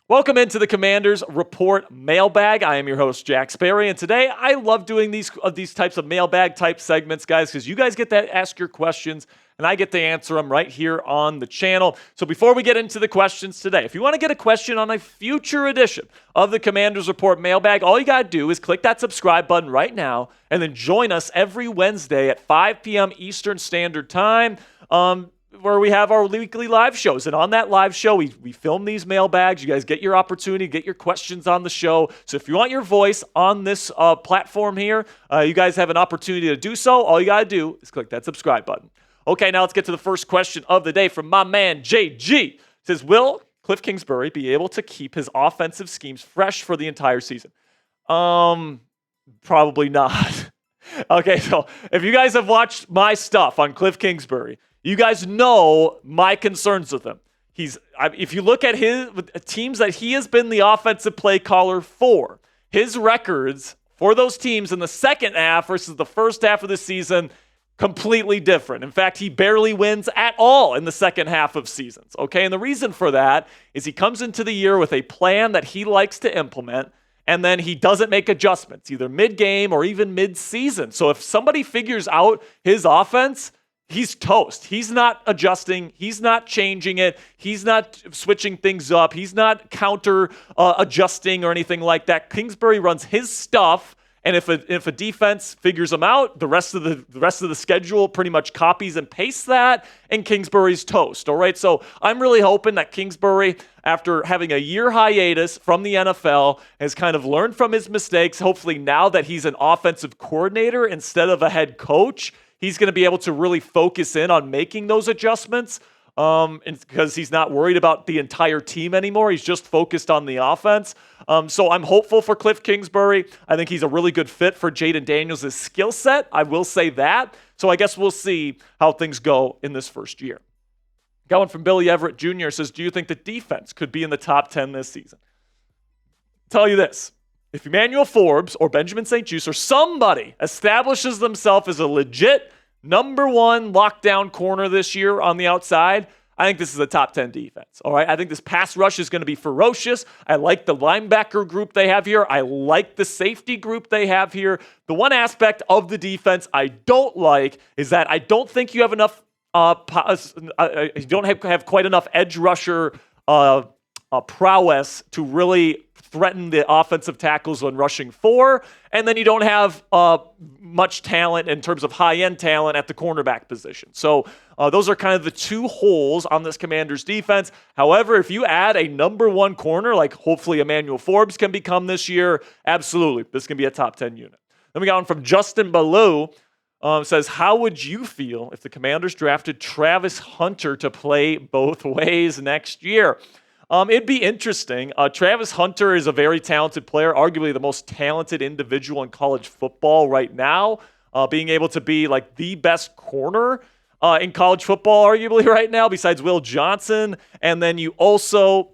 Welcome into the Commanders Report Mailbag. I am your host, Jack Sperry, and today I love doing these types of mailbag type segments, guys, because you guys get to ask your questions, and I get to answer them right here on the channel. So before we get into the questions today, if you want to get a question on a future edition of the Commanders Report Mailbag, all you got to do is click that subscribe button right now, and then join us every Wednesday at 5 p.m. Eastern Standard Time. Where we have our weekly live shows. And on that live show, we film these mailbags. You guys get your opportunity to get your questions on the show. So if you want your voice on this platform here, you guys have an opportunity to do so. All you got to do is click that subscribe button. Okay, now let's get to the first question of the day from my man, JG. It says, will Kliff Kingsbury be able to keep his offensive schemes fresh for the entire season? Probably not. Okay, so if you guys have watched my stuff on Kliff Kingsbury, you guys know my concerns with him. If you look at his teams that he has been the offensive play caller for, his records for those teams in the second half versus the first half of the season, completely different. In fact, he barely wins at all in the second half of seasons. Okay, and the reason for that is he comes into the year with a plan that he likes to implement, and then he doesn't make adjustments, either mid-game or even mid-season. So if somebody figures out his offense, he's toast. He's not adjusting. He's not changing it. He's not switching things up. He's not counter adjusting or anything like that. Kingsbury runs his stuff, and if a defense figures him out, the rest of the schedule pretty much copies and pastes that, and Kingsbury's toast. All right, so I'm really hoping that Kingsbury, after having a year hiatus from the NFL, has kind of learned from his mistakes. Hopefully now that he's an offensive coordinator instead of a head coach, he's going to be able to really focus in on making those adjustments because he's not worried about the entire team anymore. He's just focused on the offense. So I'm hopeful for Kliff Kingsbury. I think he's a really good fit for Jaden Daniels' skill set. I will say that. So I guess we'll see how things go in this first year. Got one from Billy Everett Jr. says, do you think the defense could be in the top 10 this season? I'll tell you this. If Emmanuel Forbes or Benjamin St-Juste or somebody establishes themselves as a legit number one lockdown corner this year on the outside, I think this is a top 10 defense. All right. I think this pass rush is going to be ferocious. I like the linebacker group they have here. I like the safety group they have here. The one aspect of the defense I don't like is that I don't think you have enough, you don't have quite enough edge rusher prowess to really threaten the offensive tackles when rushing four, and then you don't have much talent in terms of high-end talent at the cornerback position. So those are kind of the two holes on this Commanders defense. However, if you add a number one corner, like hopefully Emmanuel Forbes can become this year, absolutely, this can be a top 10 unit. Then we got one from Justin Ballou. Says, how would you feel if the Commanders drafted Travis Hunter to play both ways next year? It'd be interesting. Travis Hunter is a very talented player, arguably the most talented individual in college football right now, being able to be like the best corner in college football, arguably right now, besides Will Johnson. And then you also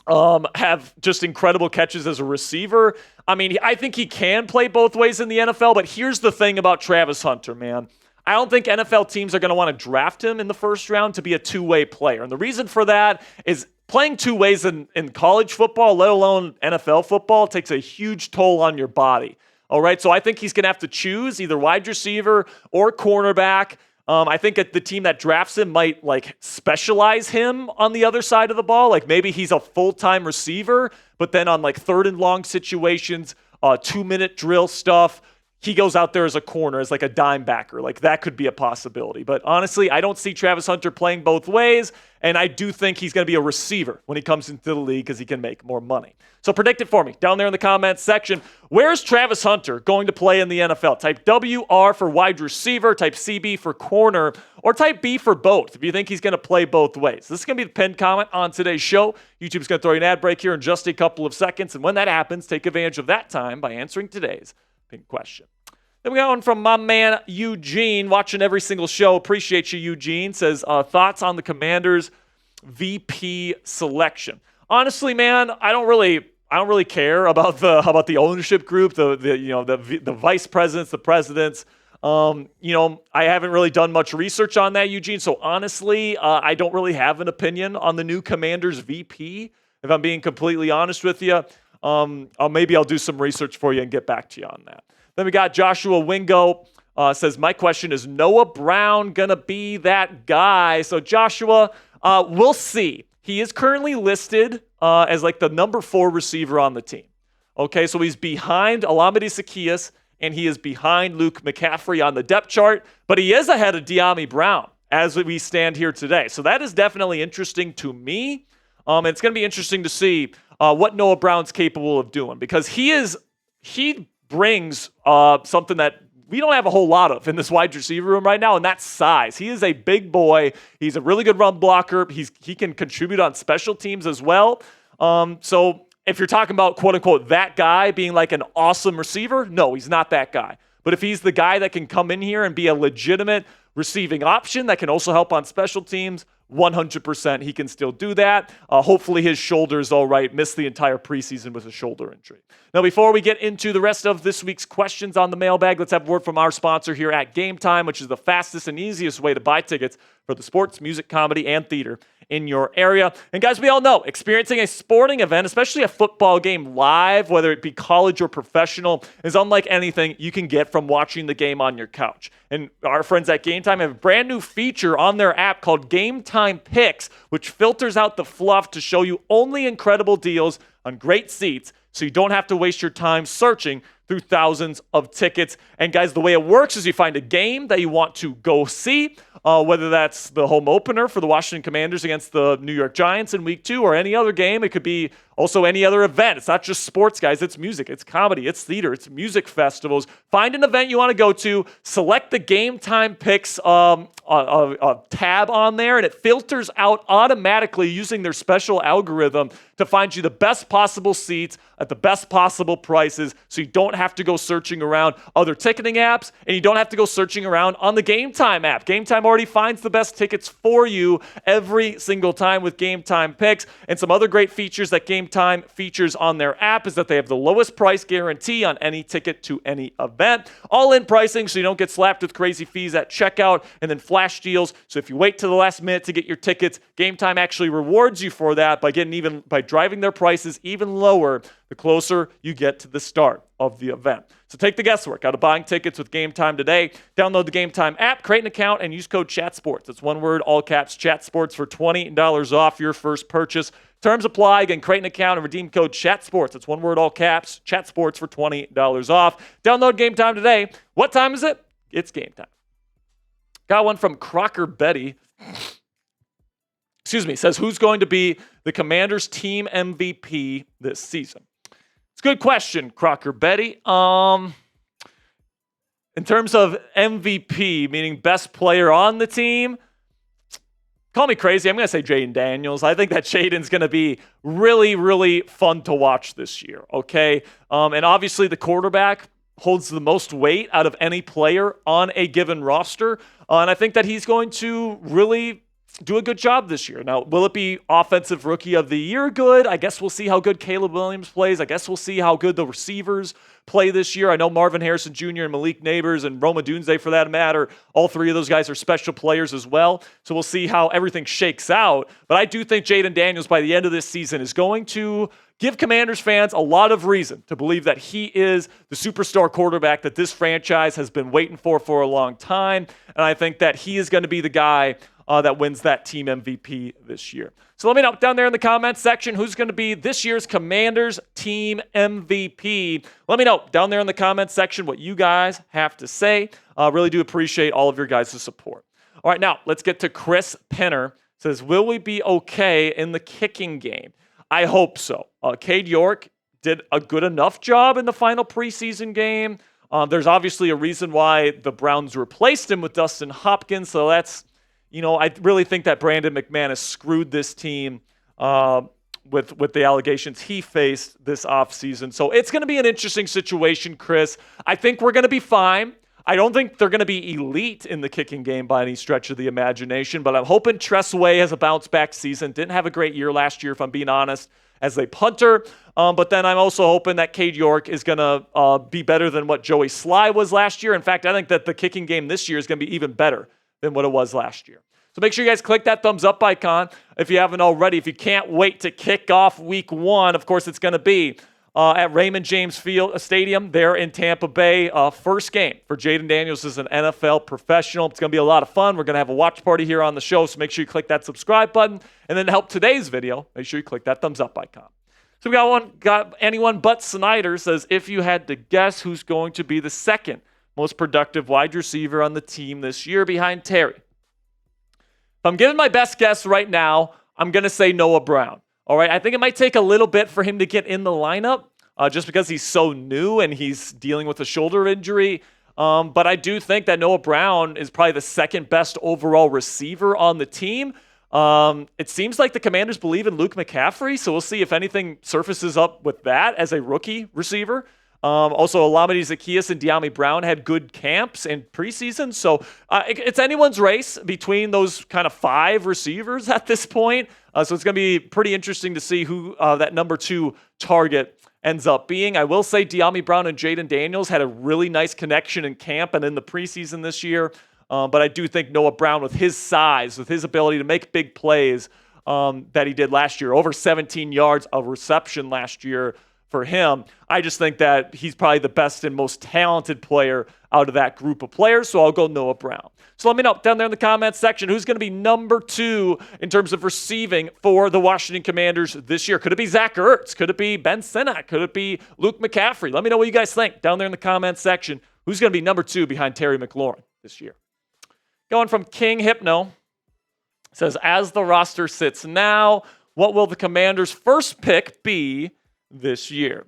have just incredible catches as a receiver. I mean, I think he can play both ways in the NFL, but here's the thing about Travis Hunter, man. I don't think NFL teams are going to want to draft him in the first round to be a two-way player. And the reason for that is playing two ways in college football, let alone NFL football, takes a huge toll on your body. All right, so I think he's going to have to choose either wide receiver or cornerback. I think that the team that drafts him might like specialize him on the other side of the ball. Like maybe he's a full-time receiver, but then on like third and long situations, 2-minute drill stuff, he goes out there as a corner, as like a dime backer. Like that could be a possibility. But honestly, I don't see Travis Hunter playing both ways. And I do think he's going to be a receiver when he comes into the league because he can make more money. So predict it for me down there in the comments section. Where's Travis Hunter going to play in the NFL? Type WR for wide receiver, type CB for corner, or type B for both if you think he's going to play both ways. This is going to be the pinned comment on today's show. YouTube's going to throw you an ad break here in just a couple of seconds. And when that happens, take advantage of that time by answering today's pinned question. Then we got one from my man Eugene, watching every single show. Appreciate you, Eugene. Says, thoughts on the Commanders VP selection. Honestly, man, I don't really care about the ownership group, the vice presidents, the presidents. I haven't really done much research on that, Eugene. So honestly, I don't really have an opinion on the new Commanders VP, if I'm being completely honest with you. Maybe I'll do some research for you and get back to you on that. Then we got Joshua Wingo. Says, my question is Noah Brown going to be that guy? So Joshua, we'll see. He is currently listed as like the number 4 receiver on the team. Okay, so he's behind Olamide Zaccheaus, and he is behind Luke McCaffrey on the depth chart, but he is ahead of De'Ami Brown as we stand here today. So that is definitely interesting to me. It's going to be interesting to see what Noah Brown's capable of doing, because he brings something that we don't have a whole lot of in this wide receiver room right now, and that's size. He is a big boy. He's a really good run blocker. He can contribute on special teams as well. So if you're talking about, quote unquote, that guy being like an awesome receiver, no, he's not that guy. But if he's the guy that can come in here and be a legitimate receiving option that can also help on special teams, 100% he can still do that. Hopefully his shoulder is all right. Missed the entire preseason with a shoulder injury. Now, before we get into the rest of this week's questions on the mailbag, let's have a word from our sponsor here at Game Time, which is the fastest and easiest way to buy tickets for the sports, music, comedy, and theater in your area. And guys, we all know experiencing a sporting event, especially a football game live, whether it be college or professional, is unlike anything you can get from watching the game on your couch. And our friends at Game Time have a brand new feature on their app called Game Time Picks, which filters out the fluff to show you only incredible deals on great seats, so you don't have to waste your time searching through thousands of tickets. And guys, the way it works is you find a game that you want to go see, whether that's the home opener for the Washington Commanders against the New York Giants in week 2 or any other game. It could be also any other event. It's not just sports, guys. It's music, it's comedy, it's theater, it's music festivals. Find an event you want to go to, select the Game Time Picks tab on there, and it filters out automatically using their special algorithm to find you the best possible seats at the best possible prices, so you don't have to go searching around other ticketing apps, and you don't have to go searching around on the Game Time app. Game Time already finds the best tickets for you every single time with Game Time Picks. And some other great features that Game Time features on their app is that they have the lowest price guarantee on any ticket to any event. All-in pricing, so you don't get slapped with crazy fees at checkout, and then flash deals. So if you wait to the last minute to get your tickets, Game Time actually rewards you for that by driving their prices even lower the closer you get to the start of the event. So take the guesswork out of buying tickets with Game Time today. Download the Game Time app, create an account, and use code CHATSPORTS. That's one word, all caps, CHATSPORTS for $20 off your first purchase. Terms apply. Again, create an account and redeem code CHATSPORTS. That's one word, all caps, CHATSPORTS for $20 off. Download Game Time today. What time is it? It's game time. Got one from Crocker Betty. Says, who's going to be the Commanders team MVP this season? It's a good question, Crocker Betty. In terms of MVP, meaning best player on the team, call me crazy. I'm going to say Jayden Daniels. I think that Jayden's going to be really, really fun to watch this year, okay? And obviously the quarterback holds the most weight out of any player on a given roster. And I think that he's going to really do a good job this year. Now, will it be Offensive Rookie of the Year good? I guess we'll see how good Caleb Williams plays. I guess we'll see how good the receivers play this year. I know Marvin Harrison Jr. and Malik Neighbors and Roma Dunze, for that matter, all three of those guys are special players as well. So we'll see how everything shakes out. But I do think Jayden Daniels, by the end of this season, is going to give Commanders fans a lot of reason to believe that he is the superstar quarterback that this franchise has been waiting for a long time. And I think that he is going to be the guy that wins that team MVP this year. So let me know down there in the comments section who's going to be this year's Commanders team MVP. Let me know down there in the comments section what you guys have to say. Really do appreciate all of your guys' support. All right, now let's get to Chris Penner. Says, will we be okay in the kicking game? I hope so. Cade York did a good enough job in the final preseason game. There's obviously a reason why the Browns replaced him with Dustin Hopkins, so that's, I really think that Brandon McManus screwed this team with the allegations he faced this offseason. So it's going to be an interesting situation, Chris. I think we're going to be fine. I don't think they're going to be elite in the kicking game by any stretch of the imagination, but I'm hoping Tress Way has a bounce-back season. Didn't have a great year last year, if I'm being honest. as a punter. But then I'm also hoping that Cade York is going to be better than what Joey Sly was last year. In fact, I think that the kicking game this year is going to be even better than what it was last year. So make sure you guys click that thumbs up icon if you haven't already. If you can't wait to kick off week 1, of course, it's going to be at Raymond James Stadium there in Tampa Bay. First game for Jayden Daniels as an NFL professional. It's going to be a lot of fun. We're going to have a watch party here on the show, so make sure you click that subscribe button. And then to help today's video, make sure you click that thumbs up icon. So we got anyone but Snyder says, if you had to guess who's going to be the second most productive wide receiver on the team this year behind Terry. If I'm giving my best guess right now, I'm going to say Noah Brown. All right, I think it might take a little bit for him to get in the lineup just because he's so new and he's dealing with a shoulder injury. But I do think that Noah Brown is probably the second best overall receiver on the team. It seems like the Commanders believe in Luke McCaffrey, so we'll see if anything surfaces up with that as a rookie receiver. Also, Olamide Zaccheaus and De'Ami Brown had good camps in preseason. So it's anyone's race between those kind of 5 receivers at this point. So it's going to be pretty interesting to see who that number 2 target ends up being. I will say De'Ami Brown and Jayden Daniels had a really nice connection in camp and in the preseason this year. But I do think Noah Brown, with his size, with his ability to make big plays that he did last year, over 17 yards of reception last year, for him, I just think that he's probably the best and most talented player out of that group of players, so I'll go Noah Brown. So let me know down there in the comments section who's going to be number 2 in terms of receiving for the Washington Commanders this year. Could it be Zach Ertz? Could it be Ben Sinnott? Could it be Luke McCaffrey? Let me know what you guys think down there in the comments section. Who's going to be number 2 behind Terry McLaurin this year? Going from King Hypno, says, as the roster sits now, what will the Commanders' first pick be this year?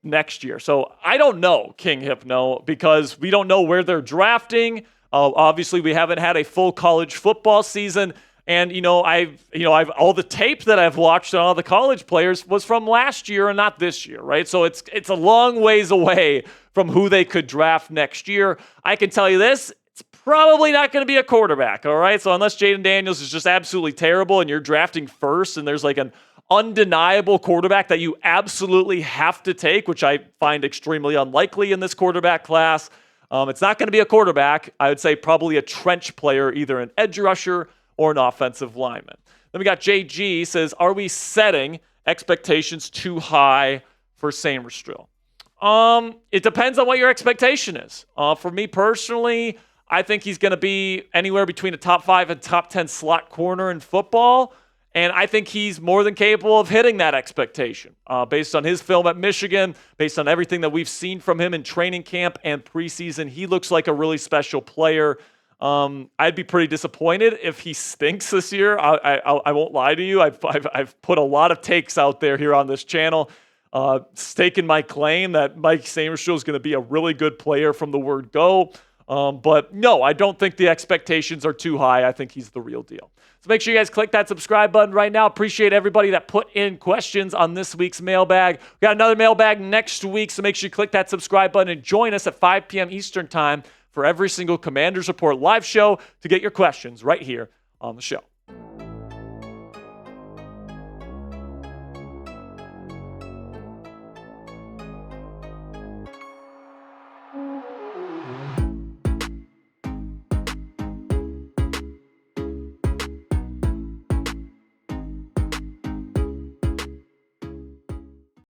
Next year. So I don't know, King Hypno, because we don't know where they're drafting. Obviously, we haven't had a full college football season, and I've all the tape that I've watched on all the college players was from last year and not this year, right? So it's a long ways away from who they could draft next year. I can tell you this. It's probably not going to be a quarterback, all right? So unless Jayden Daniels is just absolutely terrible and you're drafting first and there's like an undeniable quarterback that you absolutely have to take, which I find extremely unlikely in this quarterback class, it's not going to be a quarterback. I would say probably a trench player, either an edge rusher or an offensive lineman. Then we got JG says, are we setting expectations too high for Sainristil? It depends on what your expectation is. For me personally, I think he's going to be anywhere between a top 5 and top 10 slot corner in football. And I think he's more than capable of hitting that expectation based on his film at Michigan, based on everything that we've seen from him in training camp and preseason. He looks like a really special player. I'd be pretty disappointed if he stinks this year. I won't lie to you. I've put a lot of takes out there here on this channel, staking my claim that Mike Sainristil is going to be a really good player from the word go. But no, I don't think the expectations are too high. I think he's the real deal. So make sure you guys click that subscribe button right now. Appreciate everybody that put in questions on this week's mailbag. We got another mailbag next week, so make sure you click that subscribe button and join us at 5 p.m. Eastern Time for every single Commanders Report live show to get your questions right here on the show.